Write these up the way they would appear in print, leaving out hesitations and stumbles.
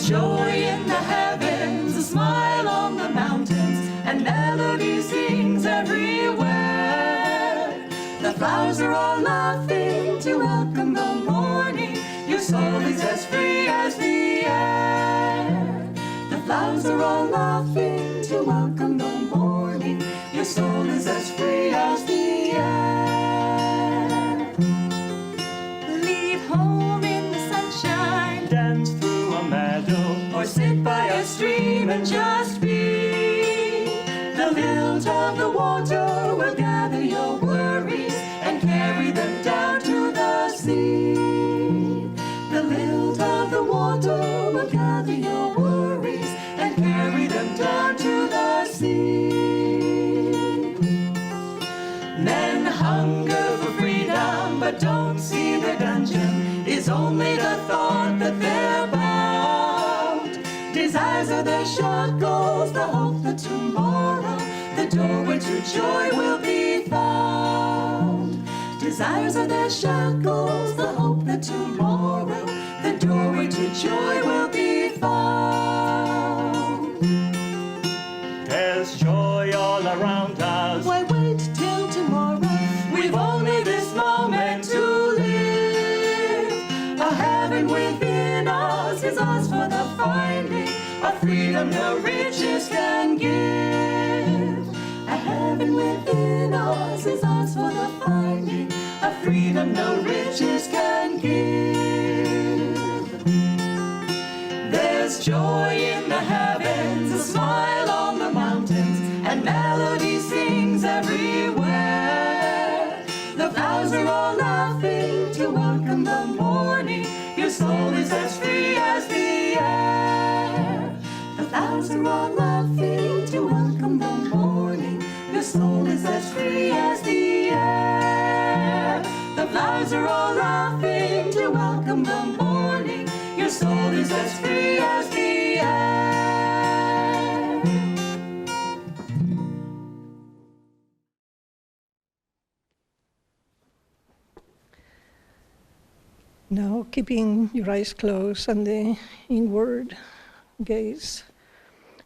joy in the heavens, a smile on the mountains, and melody sings everywhere. The flowers are all laughing to welcome the morning. Your soul is as free as the air. The flowers are all laughing to welcome the morning. Your soul is as free as the air. Leave home in the sunshine, Dance through a meadow, or sit by a stream and just be. The lilt of the water will gather your worries and carry them down to the sea. The lilt of the water will gather your worries and carry them down to the sea. Men hunger for freedom but don't see their dungeon is only the thought that they're bound. Desires are their shackles, the hope that tomorrow the doorway to joy will be found. Desires are their shackles, the hope that tomorrow the doorway to joy will be found. there's joy all around us. Why wait till tomorrow? We've only this moment to live. A heaven within us is ours for the finding, a freedom no riches can give. A heaven within us is ours for the finding, a freedom no riches can give. There's joy in the heavens, a smile on the mountains, and melody sings everywhere. The flowers are all laughing to welcome the morning. Your soul is as free as the air. The flowers are all laughing to welcome the morning. Your soul is as free as the air. The flowers are all laughing to welcome the morning. Your soul is as free as the air. Now, keeping your eyes closed and the inward gaze,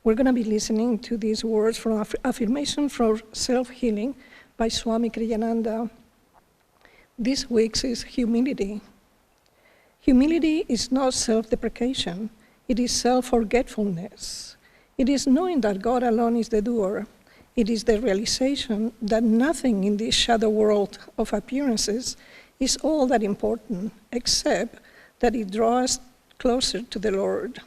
we're going to be listening to these words from Affirmation for Self-Healing by Swami Kriyananda. This week's is humility. Humility is not self-deprecation, it is self-forgetfulness. It is knowing that God alone is the doer. It is the realization that nothing in this shadow world of appearances is all that important, except that it draws closer to the Lord.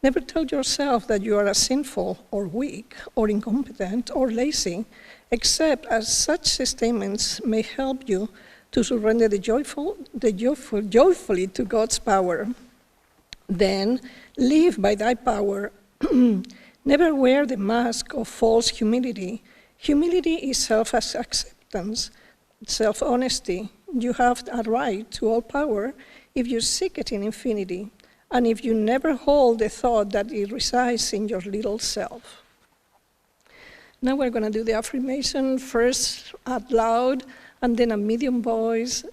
Never tell yourself that you are sinful or weak or incompetent or lazy, except as such statements may help you to surrender joyfully to God's power. Then live by thy power. Never wear the mask of false humility. Humility is self-acceptance, self-honesty. You have a right to all power if you seek it in infinity, and if you never hold the thought that it resides in your little self. Now we're going to do the affirmation first out loud, and then a medium voice,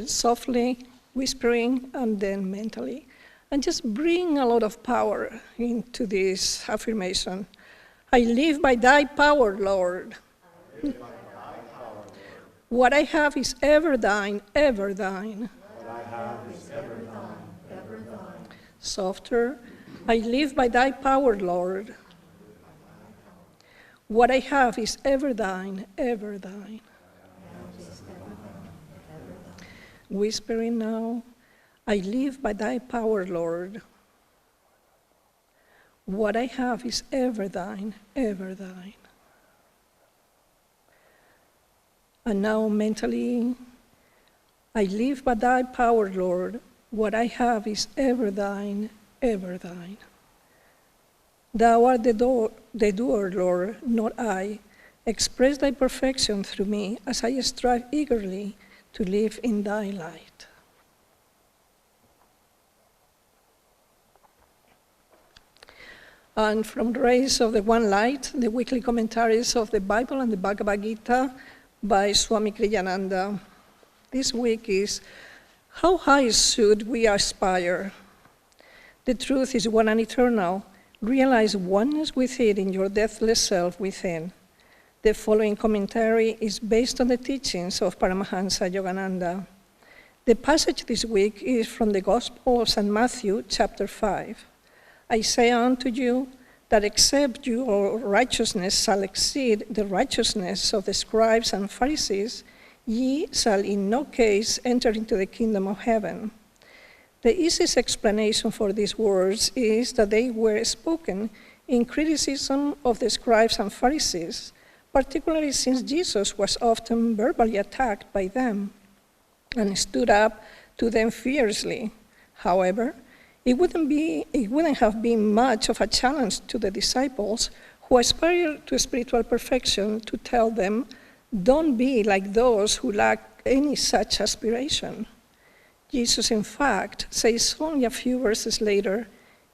softly whispering, and then mentally. And just bring a lot of power into this affirmation. I live by thy power, Lord. What I have is ever thine, ever thine. What I have is ever thine, ever thine. Softer. I live by thy power, Lord. What I have is ever thine, ever thine. Whispering now. I live by thy power, Lord. What I have is ever thine, ever thine. And now mentally, I live by thy power, Lord. What I have is ever thine, ever thine. Thou art the doer, Lord, not I. Express thy perfection through me as I strive eagerly to live in thy light. And from the rays of the one light, the weekly commentaries of the Bible and the Bhagavad Gita by Swami Kriyananda. This week is, how high should we aspire? The truth is one and eternal. Realize oneness with it in your deathless self within. The following commentary is based on the teachings of Paramahansa Yogananda. The passage this week is from the Gospel of St. Matthew, chapter 5. I say unto you that except your righteousness shall exceed the righteousness of the scribes and Pharisees, ye shall in no case enter into the kingdom of heaven. The easiest explanation for these words is that they were spoken in criticism of the scribes and Pharisees, particularly since Jesus was often verbally attacked by them and stood up to them fiercely. However, it wouldn't have been much of a challenge to the disciples who aspired to spiritual perfection to tell them, don't be like those who lack any such aspiration. Jesus, in fact, says only a few verses later,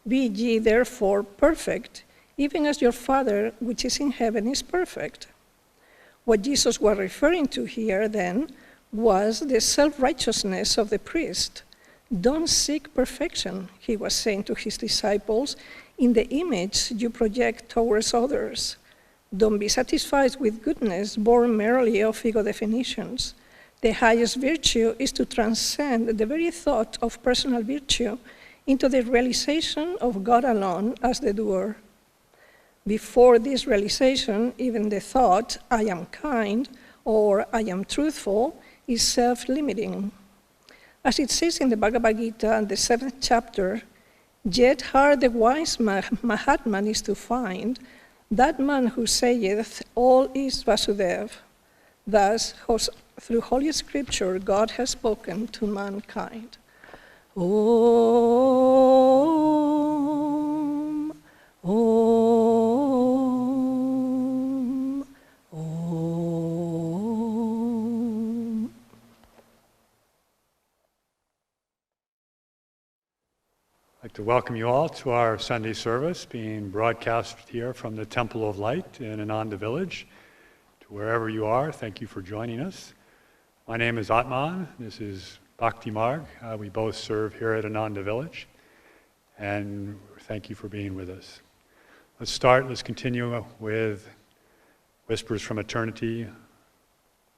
be ye therefore perfect, even as your Father which is in heaven is perfect. What Jesus was referring to here then was the self-righteousness of the priest. Don't seek perfection, he was saying to his disciples, in the image you project towards others. Don't be satisfied with goodness born merely of ego definitions. The highest virtue is to transcend the very thought of personal virtue into the realization of God alone as the doer. Before this realization, even the thought, I am kind, or I am truthful, is self-limiting. As it says in the Bhagavad Gita, the 7th chapter, yet hard the wise Mahatman is to find, that man who saith, all is Vasudev. Thus, through Holy Scripture, God has spoken to mankind. Om, Om, Om. I'd like to welcome you all to our Sunday service being broadcast here from the Temple of Light in Ananda Village. To wherever you are, thank you for joining us. My name is Atman. This is Bhaktimarg. We both serve here at Ananda Village. And thank you for being with us. Let's continue with Whispers from Eternity,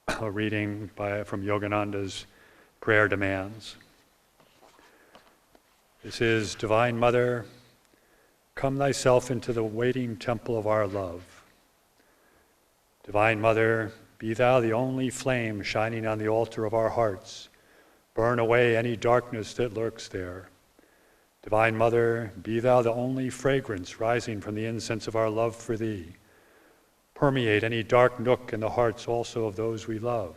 a reading from Yogananda's Prayer Demands. This is, Divine Mother, come thyself into the waiting temple of our love. Divine Mother, be thou the only flame shining on the altar of our hearts. Burn away any darkness that lurks there. Divine Mother, be thou the only fragrance rising from the incense of our love for thee. Permeate any dark nook in the hearts also of those we love.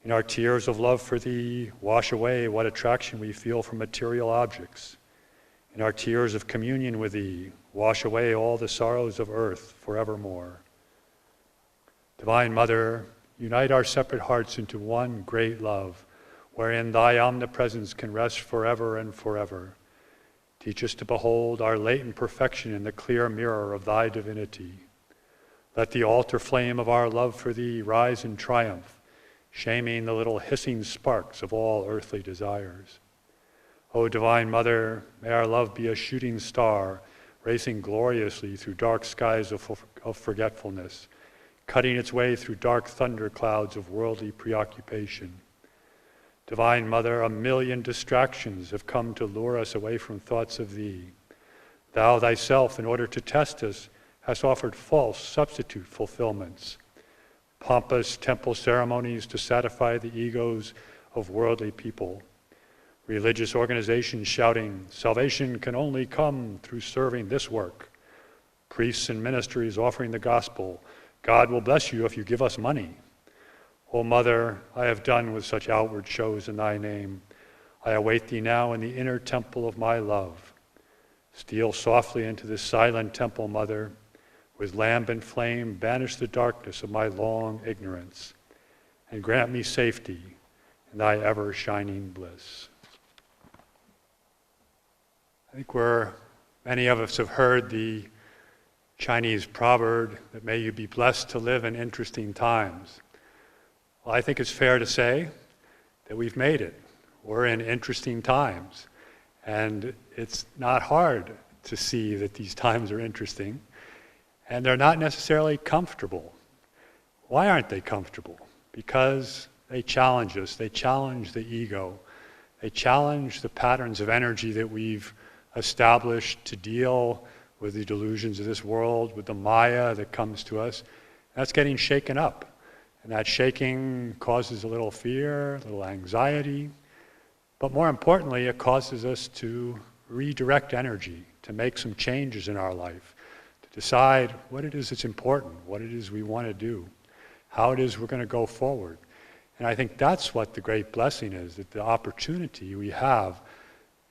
In our tears of love for thee, wash away what attraction we feel for material objects. In our tears of communion with thee, wash away all the sorrows of earth forevermore. Divine Mother, unite our separate hearts into one great love, wherein thy omnipresence can rest forever and forever. Teach us to behold our latent perfection in the clear mirror of thy divinity. Let the altar flame of our love for thee rise in triumph, shaming the little hissing sparks of all earthly desires. O Divine Mother, may our love be a shooting star, racing gloriously through dark skies of forgetfulness, cutting its way through dark thunder clouds of worldly preoccupation. Divine Mother, a million distractions have come to lure us away from thoughts of thee. Thou thyself, in order to test us, hast offered false substitute fulfillments, pompous temple ceremonies to satisfy the egos of worldly people, religious organizations shouting, salvation can only come through serving this work, priests and ministries offering the gospel, God will bless you if you give us money. O Mother, I have done with such outward shows in thy name. I await thee now in the inner temple of my love. Steal softly into this silent temple, Mother. With lamp and flame, banish the darkness of my long ignorance, and grant me safety in thy ever-shining bliss. I think many of us have heard the Chinese proverb that may you be blessed to live in interesting times. Well, I think it's fair to say that we've made it. We're in interesting times. And it's not hard to see that these times are interesting, and they're not necessarily comfortable. Why aren't they comfortable? Because they challenge us. They challenge the ego. They challenge the patterns of energy that we've established to deal with the delusions of this world, with the Maya that comes to us. That's getting shaken up. And that shaking causes a little fear, a little anxiety. But more importantly, it causes us to redirect energy, to make some changes in our life, to decide what it is that's important, what it is we want to do, how it is we're going to go forward. And I think that's what the great blessing is, that the opportunity we have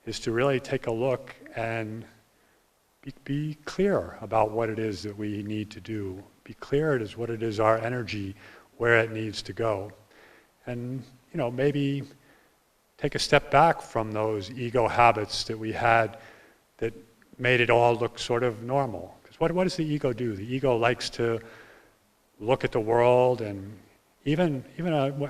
is to really take a look and be clear about what it is that we need to do. Be clear as what it is our energy, where it needs to go. And, maybe take a step back from those ego habits that we had that made it all look sort of normal. Because what does the ego do? The ego likes to look at the world, and even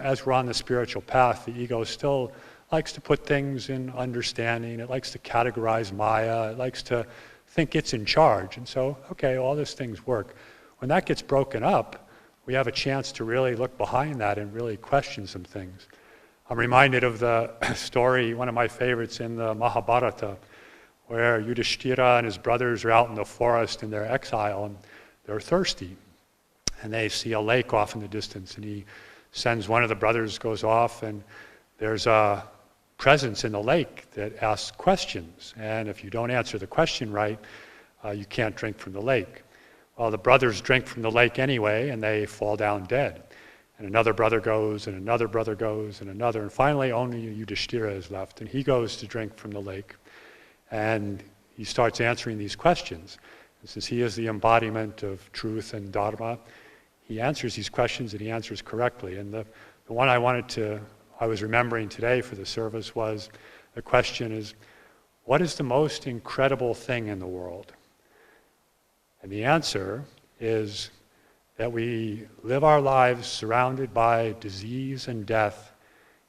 as we're on the spiritual path, the ego still likes to put things in understanding. It likes to categorize Maya. It likes to think it's in charge. And so, okay, all these things work. When that gets broken up, we have a chance to really look behind that and really question some things. I'm reminded of the story, one of my favorites in the Mahabharata, where Yudhishthira and his brothers are out in the forest in their exile, and they're thirsty. And they see a lake off in the distance, and he sends one of the brothers, goes off, and there's a presence in the lake that asks questions. And if you don't answer the question right, you can't drink from the lake. Well, the brothers drink from the lake anyway, and they fall down dead. And another brother goes, and another brother goes, and another. And finally, only Yudhishthira is left, and he goes to drink from the lake. And he starts answering these questions. And since he is the embodiment of truth and dharma, he answers these questions, and he answers correctly. And the one I was remembering today for the service was, the question is, what is the most incredible thing in the world? And the answer is that we live our lives surrounded by disease and death,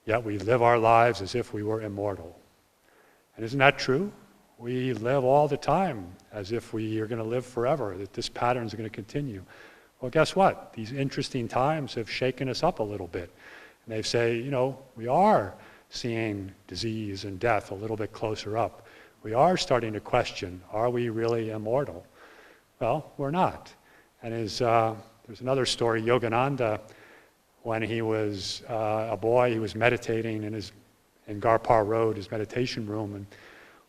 yet we live our lives as if we were immortal. And isn't that true? We live all the time as if we are going to live forever, that this pattern is going to continue. Well, guess what? These interesting times have shaken us up a little bit. And they say, we are seeing disease and death a little bit closer up. We are starting to question, are we really immortal? Well, we're not. And there's another story, Yogananda, when he was a boy, he was meditating in Garpar Road, his meditation room, and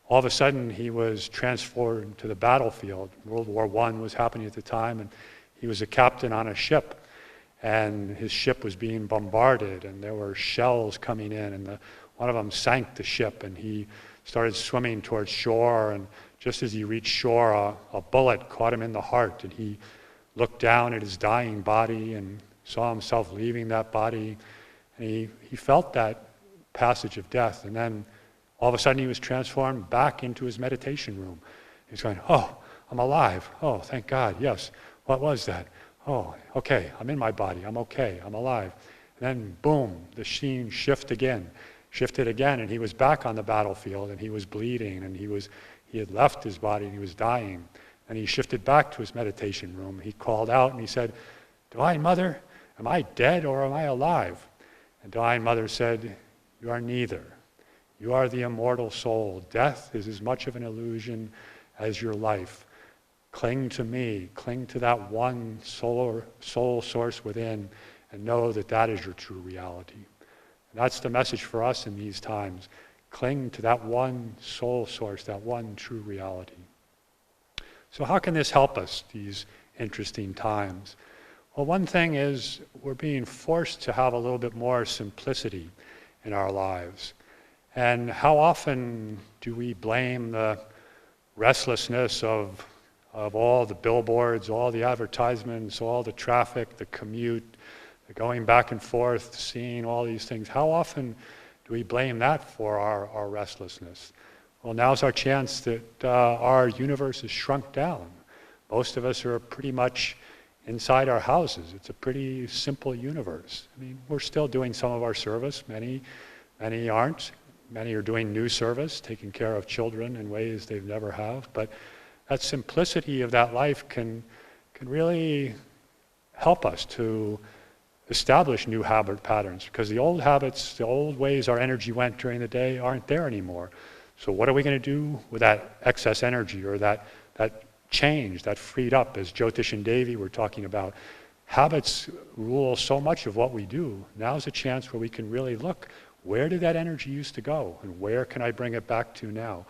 all of a sudden he was transferred to the battlefield. World War I was happening at the time, and he was a captain on a ship, and his ship was being bombarded, and there were shells coming in, and one of them sank the ship, and he started swimming towards shore, and just as he reached shore, a bullet caught him in the heart, and he looked down at his dying body and saw himself leaving that body, and he felt that passage of death, and then all of a sudden he was transformed back into his meditation room. He's going, oh, I'm alive. Oh, thank God, yes. What was that? Oh, okay, I'm in my body. I'm okay, I'm alive. And then boom, the scene shifted again, and he was back on the battlefield, and he was bleeding, and he had left his body, and he was dying. And he shifted back to his meditation room. He called out and he said, Divine Mother, am I dead or am I alive? And Divine Mother said, you are neither. You are the immortal soul. Death is as much of an illusion as your life. Cling to me, cling to that one soul source within, and know that that is your true reality. And that's the message for us in these times. Cling to that one soul source, that one true reality. So how can this help us, these interesting times? Well, one thing is we're being forced to have a little bit more simplicity in our lives. And how often do we blame the restlessness of all the billboards, all the advertisements, all the traffic, the commute, the going back and forth, seeing all these things? How often do we blame that for our restlessness? Well, now's our chance that our universe is shrunk down. Most of us are pretty much inside our houses. It's a pretty simple universe. I mean, we're still doing some of our service. Many aren't. Many are doing new service, taking care of children in ways they've never have. But that simplicity of that life can really help us to establish new habit patterns, because the old habits, the old ways our energy went during the day aren't there anymore. So what are we going to do with that excess energy, or that change, that freed up, as Jyotish and Devi were talking about? Habits rule so much of what we do. Now's a chance where we can really look, where did that energy used to go, and where can I bring it back to now?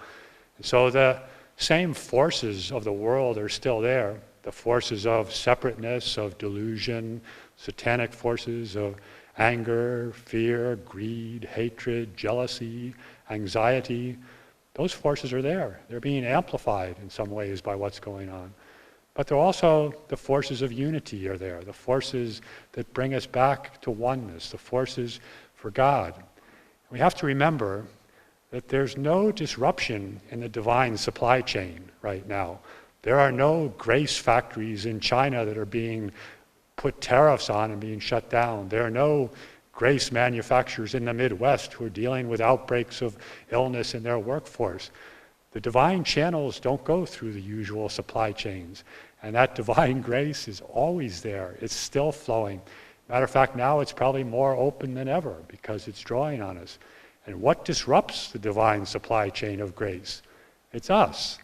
And so the same forces of the world are still there. The forces of separateness, of delusion, satanic forces of anger, fear, greed, hatred, jealousy, anxiety. Those forces are there. They're being amplified in some ways by what's going on. But they're also, the forces of unity are there, the forces that bring us back to oneness, the forces for God. We have to remember that there's no disruption in the divine supply chain right now. There are no grace factories in China that are being put tariffs on and being shut down. There are no grace manufacturers in the Midwest who are dealing with outbreaks of illness in their workforce. The divine channels don't go through the usual supply chains. And that divine grace is always there. It's still flowing. Matter of fact, now it's probably more open than ever because it's drawing on us. And what disrupts the divine supply chain of grace? It's us.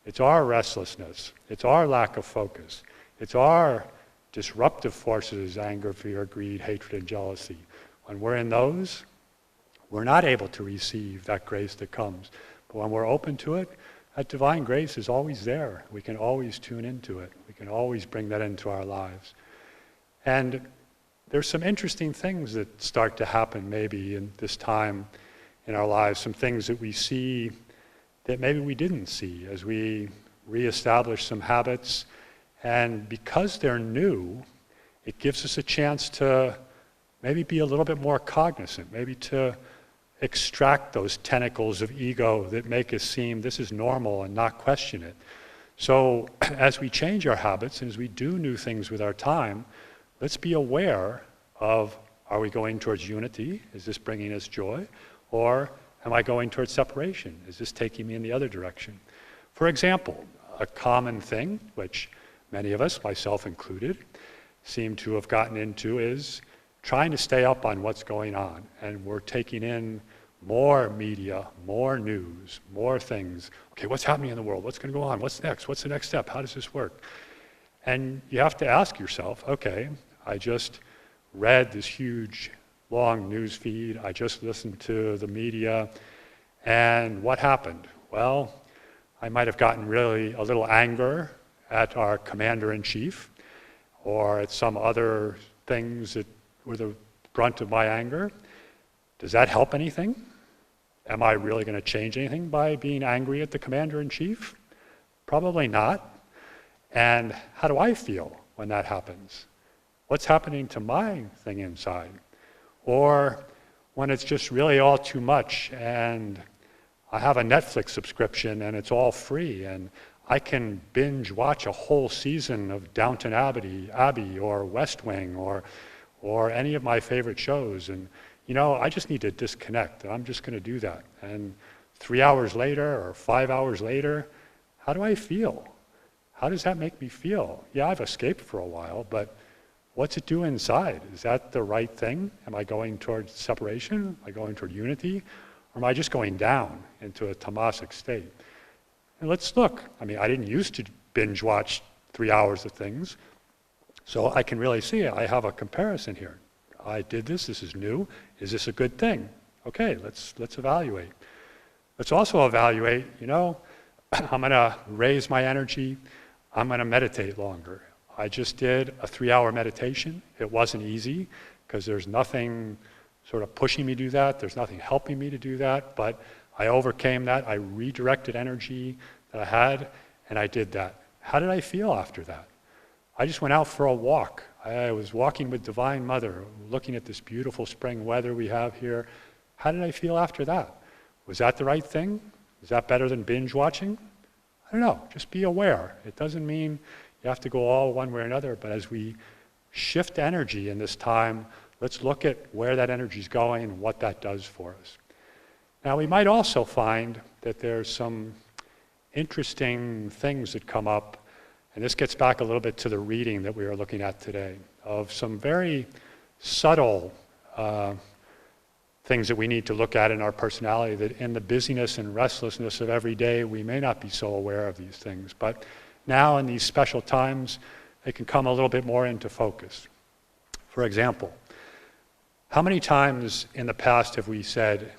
It's our restlessness. It's our lack of focus. It's our disruptive forces, anger, fear, greed, hatred, and jealousy. When we're in those, we're not able to receive that grace that comes. But when we're open to it, that divine grace is always there. We can always tune into it. We can always bring that into our lives. And there's some interesting things that start to happen maybe in this time in our lives, some things that we see that maybe we didn't see as we reestablish some habits. And because they're new, it gives us a chance to maybe be a little bit more cognizant, maybe to extract those tentacles of ego that make us seem this is normal and not question it. So as we change our habits and as we do new things with our time, let's be aware of, are we going towards unity? Is this bringing us joy? Or am I going towards separation? Is this taking me in the other direction? For example, a common thing, which many of us, myself included, seem to have gotten into is trying to stay up on what's going on. And we're taking in more media, more news, more things. Okay, what's happening in the world? What's going to go on? What's next? What's the next step? How does this work? And you have to ask yourself, okay, I just read this huge, long news feed. I just listened to the media. And what happened? Well, I might have gotten really a little anger at our commander-in-chief or at some other things that were the brunt of my anger. Does that help anything? Am I really going to change anything by being angry at the commander-in-chief? Probably not. And how do I feel when that happens? What's happening to my thing inside? Or when it's just really all too much and I have a Netflix subscription and it's all free and I can binge watch a whole season of Downton Abbey or West Wing or any of my favorite shows, and you know, I just need to disconnect. I'm just going to do that. And 3 hours later or 5 hours later, how do I feel? How does that make me feel? Yeah, I've escaped for a while, but what's it do inside? Is that the right thing? Am I going towards separation? Am I going toward unity? Or am I just going down into a tamasic state? And let's look. I mean, I didn't used to binge watch 3 hours of things, so I can really see it. I have a comparison here. I did this is new. Is this a good thing? Okay, let's evaluate. Let's also evaluate, you know, I'm gonna raise my energy, I'm gonna meditate longer. I just did a 3-hour meditation. It wasn't easy because there's nothing sort of pushing me to do that. There's nothing helping me to do that, but I overcame that. I redirected energy that I had and I did that. How did I feel after that? I just went out for a walk. I was walking with Divine Mother, looking at this beautiful spring weather we have here. How did I feel after that? Was that the right thing? Is that better than binge watching? I don't know, just be aware. It doesn't mean you have to go all one way or another, but as we shift energy in this time, let's look at where that energy is going and what that does for us. Now, we might also find that there's some interesting things that come up, and this gets back a little bit to the reading that we were looking at today, of some very subtle things that we need to look at in our personality, that in the busyness and restlessness of every day, we may not be so aware of these things. But now in these special times, they can come a little bit more into focus. For example, how many times in the past have we said,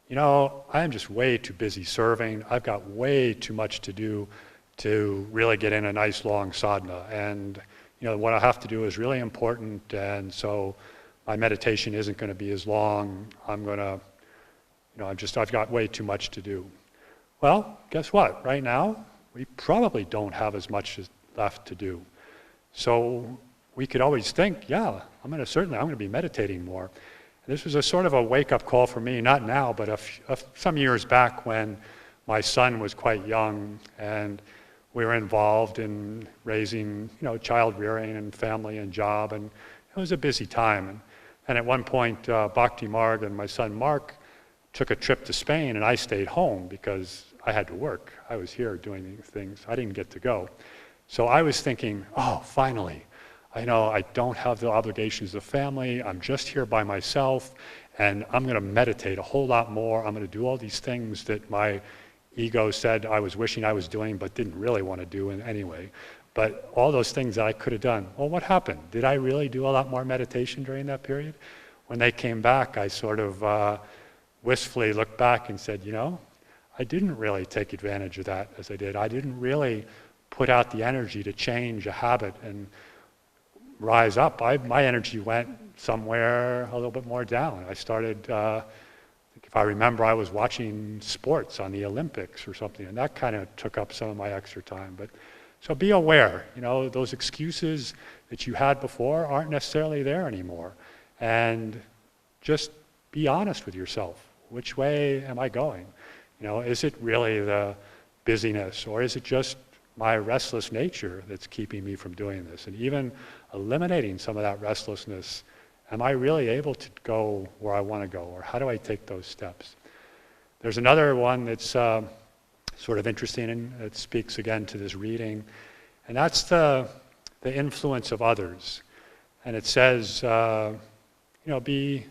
you know, I am just way too busy serving. I've got way too much to do to really get in a nice long sadhana. And, you know, what I have to do is really important, and so my meditation isn't going to be as long. I'm going to, you know, I've got way too much to do. Well, guess what? Right now, we probably don't have as much left to do. So we could always think, yeah, I'm going to be meditating more. And this was a sort of a wake-up call for me, not now, but some years back when my son was quite young, and we were involved in raising, you know, child rearing and family and job, and it was a busy time. And at one point, Bhaktimarg and my son Mark took a trip to Spain, and I stayed home because I had to work. I was here doing these things. I didn't get to go. So I was thinking, oh, finally, I know I don't have the obligations of family. I'm just here by myself, and I'm going to meditate a whole lot more. I'm going to do all these things that my ego said I was wishing I was doing but didn't really want to do anyway. But all those things that I could have done, well, what happened? Did I really do a lot more meditation during that period? When they came back, I sort of wistfully looked back and said, you know, I didn't really take advantage of that as I did. I didn't really put out the energy to change a habit and rise up. My energy went somewhere a little bit more down. I started, if I remember, I was watching sports on the Olympics or something, and that kind of took up some of my extra time. But so be aware, you know, those excuses that you had before aren't necessarily there anymore. And just be honest with yourself. Which way am I going? You know, is it really the busyness, or is it just my restless nature that's keeping me from doing this? And even eliminating some of that restlessness, am I really able to go where I want to go, or how do I take those steps? There's another one that's sort of interesting, and it speaks again to this reading, and that's the influence of others. And it says, you know, be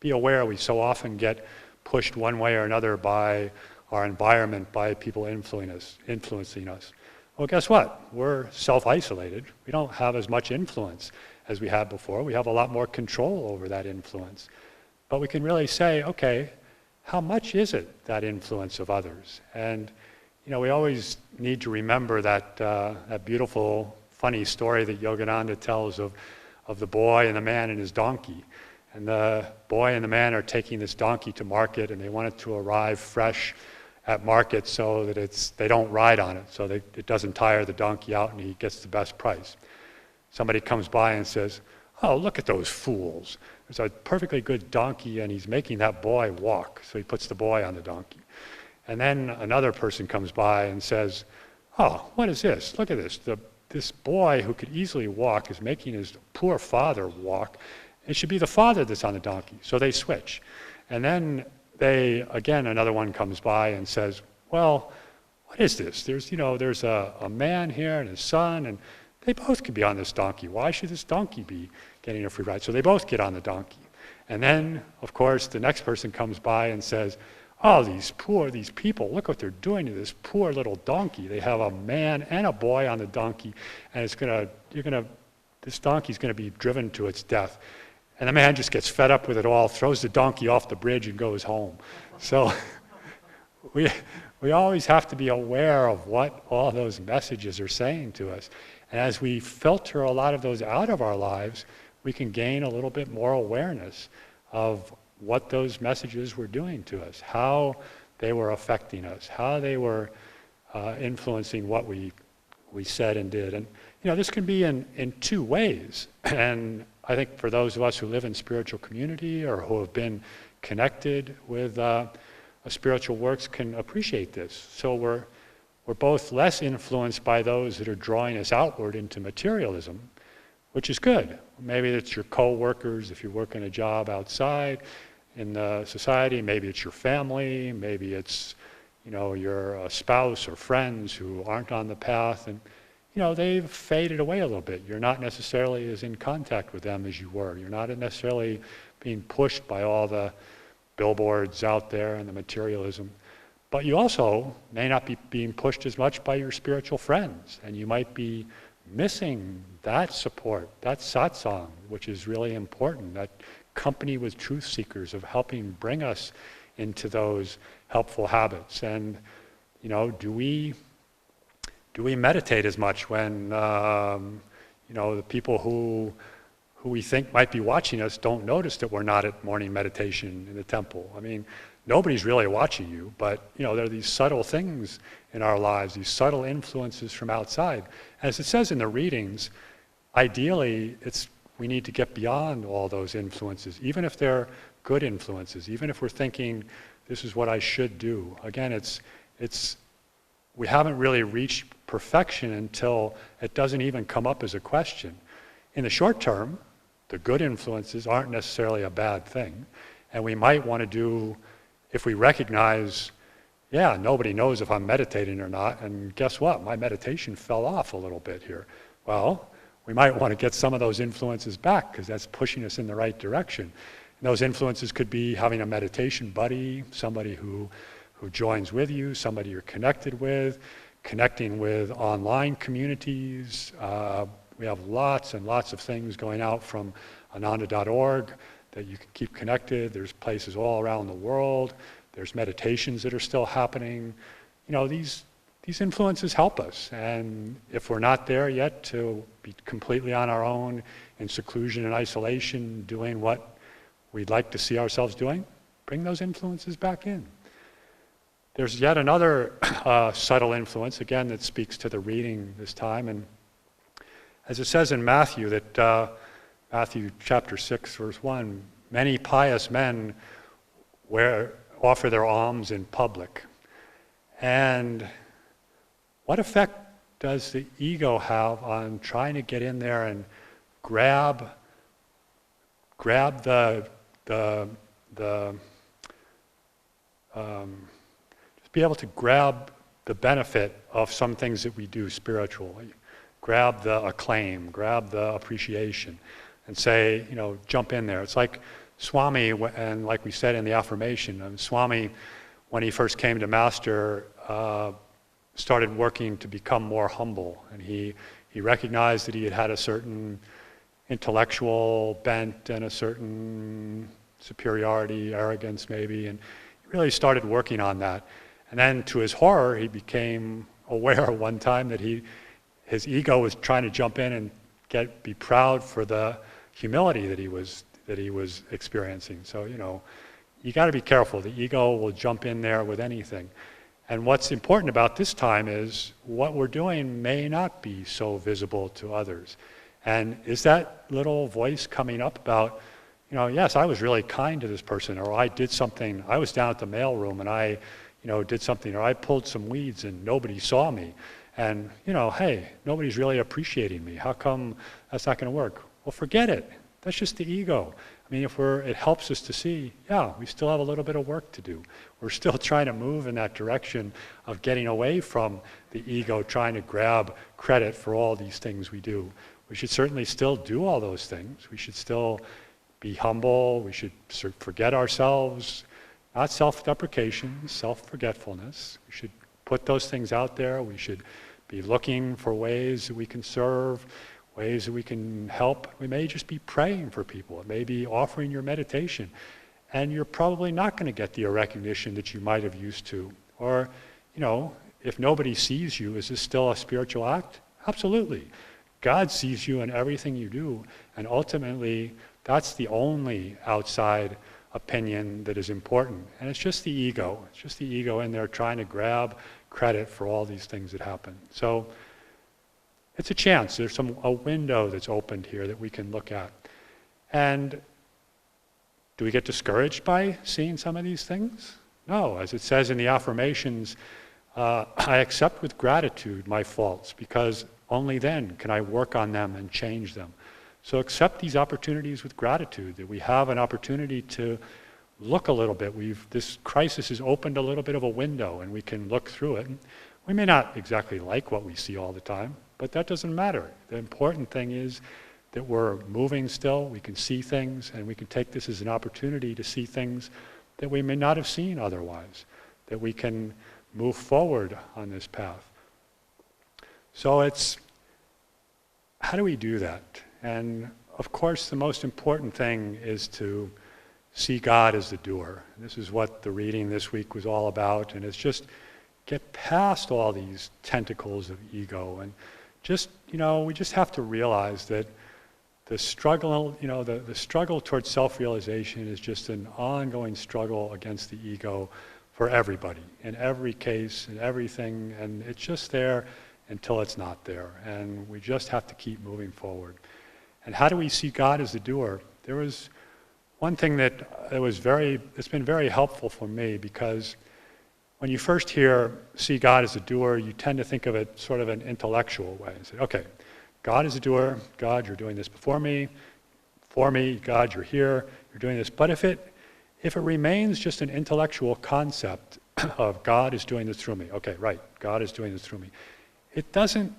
aware. We so often get pushed one way or another by our environment, by people influencing us. Well, guess what? We're self-isolated. We don't have as much influence as we had before. We have a lot more control over that influence. But we can really say, okay, how much is it, that influence of others? And, you know, we always need to remember that, that beautiful, funny story that Yogananda tells of the boy and the man and his donkey. And the boy and the man are taking this donkey to market, and they want it to arrive fresh at market so that they don't ride on it, so that it doesn't tire the donkey out and he gets the best price. Somebody comes by and says, oh, look at those fools. There's a perfectly good donkey and he's making that boy walk. So he puts the boy on the donkey. And then another person comes by and says, oh, what is this? Look at this. This boy who could easily walk is making his poor father walk. It should be the father that's on the donkey. So they switch. And then again, another one comes by and says, well, what is this? There's a man here and his son, and they both could be on this donkey. Why should this donkey be getting a free ride? So they both get on the donkey. And then, of course, the next person comes by and says, oh, these people, look what they're doing to this poor little donkey. They have a man and a boy on the donkey, and this donkey's gonna be driven to its death. And the man just gets fed up with it all, throws the donkey off the bridge and goes home. So we always have to be aware of what all those messages are saying to us. And as we filter a lot of those out of our lives, we can gain a little bit more awareness of what those messages were doing to us, how they were affecting us, how they were influencing what we said and did. And you know, this can be in two ways. And I think for those of us who live in spiritual community or who have been connected with spiritual works can appreciate this. So we're both less influenced by those that are drawing us outward into materialism, which is good. Maybe it's your co-workers if you're working a job outside. in the society. Maybe it's your family, maybe it's, your spouse or friends who aren't on the path, and they've faded away a little bit. You're not necessarily as in contact with them as you were. You're not necessarily being pushed by all the billboards out there and the materialism. But you also may not be being pushed as much by your spiritual friends, and you might be missing that support, that satsang, which is really important, that company with truth seekers of helping bring us into those helpful habits. And, do we meditate as much when, the people who we think might be watching us don't notice that we're not at morning meditation in the temple? I mean, nobody's really watching you, but there are these subtle things in our lives, these subtle influences from outside. As it says in the readings, ideally we need to get beyond all those influences, even if they're good influences, even if we're thinking this is what I should do. Again, we haven't really reached perfection until it doesn't even come up as a question. In the short term, the good influences aren't necessarily a bad thing, and we might want to do, if we recognize, nobody knows if I'm meditating or not, and guess what? My meditation fell off a little bit here. Well, we might want to get some of those influences back, because that's pushing us in the right direction. And those influences could be having a meditation buddy, somebody who joins with you, somebody you're connected with, connecting with online communities. We have lots and lots of things going out from Ananda.org that you can keep connected. There's places all around the world. There's meditations that are still happening. These influences help us. And if we're not there yet to be completely on our own in seclusion and isolation, doing what we'd like to see ourselves doing, bring those influences back in. There's yet another subtle influence, again, that speaks to the reading this time. And as it says in Matthew, that Matthew chapter 6, verse 1, many pious men offer their alms in public. And what effect does the ego have on trying to get in there and grab just be able to grab the benefit of some things that we do spiritually, grab the acclaim, grab the appreciation, and say, jump in there. It's like Swami, and like we said in the affirmation, Swami, when he first came to Master, started working to become more humble, and he recognized that he had a certain intellectual bent and a certain superiority, arrogance maybe, and he really started working on that. And then to his horror, he became aware one time that his ego was trying to jump in and be proud for the humility that he was experiencing. So, you got to be careful. The ego will jump in there with anything. And what's important about this time is what we're doing may not be so visible to others. And is that little voice coming up about, yes, I was really kind to this person, or I did something, I was down at the mailroom and I, did something, or I pulled some weeds and nobody saw me. And, hey, nobody's really appreciating me. How come that's not going to work? Well, forget it. That's just the ego. I mean, it helps us to see, we still have a little bit of work to do. We're still trying to move in that direction of getting away from the ego, trying to grab credit for all these things we do. We should certainly still do all those things. We should still be humble. We should forget ourselves, not self-deprecation, self-forgetfulness. We should put those things out there. We should be looking for ways that we can serve, ways that we can help. We may just be praying for people. It may be offering your meditation. And you're probably not going to get the recognition that you might have used to. Or, if nobody sees you, is this still a spiritual act? Absolutely. God sees you in everything you do. And ultimately, that's the only outside opinion that is important. And it's just the ego. It's just the ego in there trying to grab credit for all these things that happen. So it's a chance. There's a window that's opened here that we can look at. And do we get discouraged by seeing some of these things? No. As it says in the affirmations, I accept with gratitude my faults, because only then can I work on them and change them. So accept these opportunities with gratitude, that we have an opportunity to look a little bit. This crisis has opened a little bit of a window, and we can look through it. And we may not exactly like what we see all the time, but that doesn't matter. The important thing is that we're moving still, we can see things, and we can take this as an opportunity to see things that we may not have seen otherwise, that we can move forward on this path. So it's, how do we do that? And of course, the most important thing is to see God as the doer. This is what the reading this week was all about, and it's just get past all these tentacles of ego, and just, we just have to realize that the struggle, the struggle towards self-realization is just an ongoing struggle against the ego for everybody, in every case, in everything, and it's just there until it's not there, and we just have to keep moving forward. And how do we see God as the doer? There was one thing it's been very helpful for me, because when you first see God as a doer, you tend to think of it sort of an intellectual way. And say, okay, God is a doer. God, you're doing this before me. For me, God, you're here. You're doing this. But if it remains just an intellectual concept of God is doing this through me, okay, right, God is doing this through me, it doesn't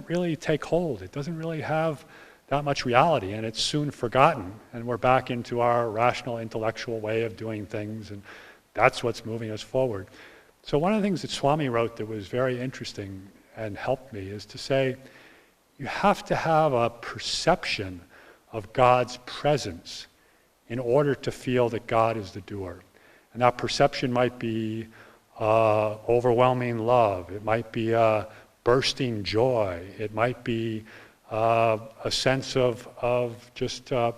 really take hold. It doesn't really have that much reality, and it's soon forgotten, and we're back into our rational, intellectual way of doing things, and that's what's moving us forward. So one of the things that Swami wrote that was very interesting and helped me is to say, you have to have a perception of God's presence in order to feel that God is the doer. And that perception might be overwhelming love. It might be bursting joy. It might be a sense of just a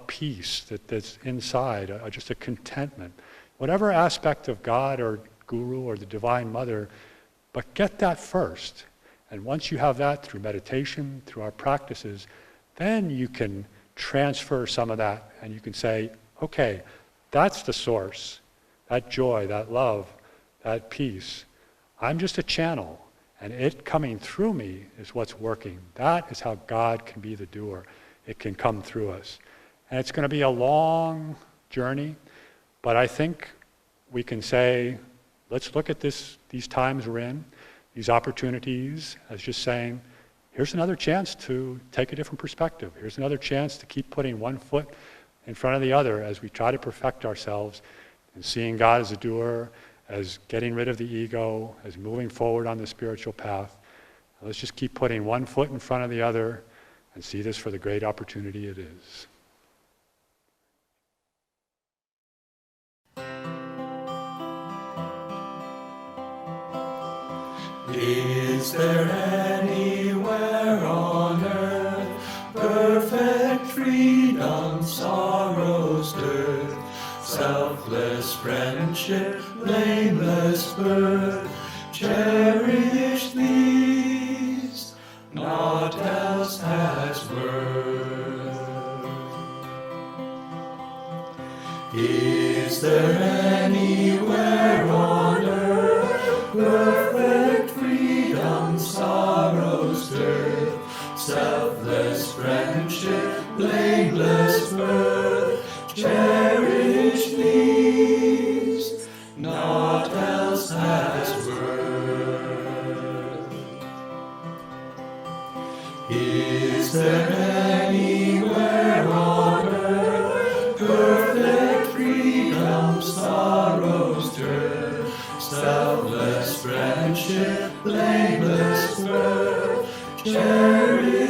peace that's inside, just a contentment. Whatever aspect of God or Guru or the Divine Mother, but get that first. And once you have that through meditation, through our practices, then you can transfer some of that and you can say, okay, that's the source, that joy, that love, that peace. I'm just a channel, and it coming through me is what's working. That is how God can be the doer. It can come through us. And it's going to be a long journey, but I think we can say, let's look at these times we're in, these opportunities, as just saying, here's another chance to take a different perspective. Here's another chance to keep putting one foot in front of the other as we try to perfect ourselves and seeing God as a doer, as getting rid of the ego, as moving forward on the spiritual path. Let's just keep putting one foot in front of the other and see this for the great opportunity it is. Is there anywhere on earth perfect freedom, sorrow's dearth, selfless friendship, blameless birth, cherish these, naught else has worth? Is there anywhere on earth perfect freedom, sorrow's dearth, selfless friendship, blameless birth, cherish these, naught else has worth? Is there anywhere on earth perfect freedom, sorrow's dearth, selfless friendship, blameless birth, cherish